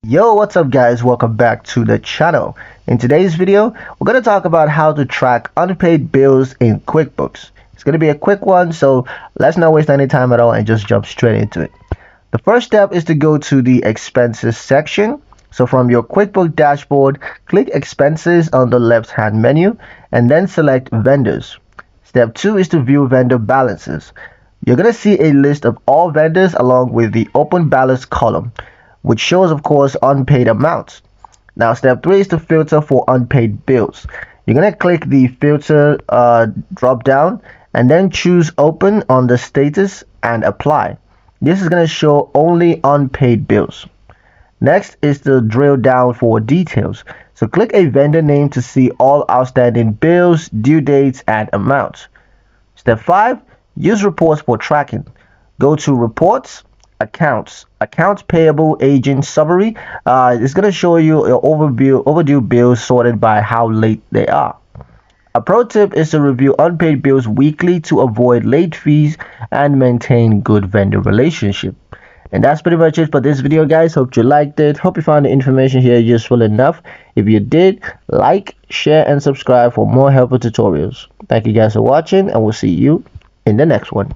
Yo, what's up guys? Welcome back to the channel. In today's video, we're going to talk about how to track unpaid bills in QuickBooks. It's going to be a quick one, so let's not waste any time at all and just jump straight into it. The first step is to go to the expenses section. So from your QuickBooks dashboard, click expenses on the left hand menu and then select vendors. Step 2 is to view vendor balances. You're going to see a list of all vendors along with the open balance column, which shows of course unpaid amounts. Now step 3 is to filter for unpaid bills. You're going to click the filter drop down and then choose open on the status and apply. This is going to show only unpaid bills. Next is to drill down for details. So click a vendor name to see all outstanding bills, due dates and amounts. Step 5, use reports for tracking. Go to reports, accounts payable agent summary. It's going to show you your overdue bills sorted by how late they are. A pro tip is to review unpaid bills weekly to avoid late fees and maintain good vendor relationship. And that's pretty much it for this video guys. Hope you liked it. Hope you found the information here useful enough. If you did, like, share and subscribe for more helpful tutorials. Thank you guys for watching and we'll see you in the next one.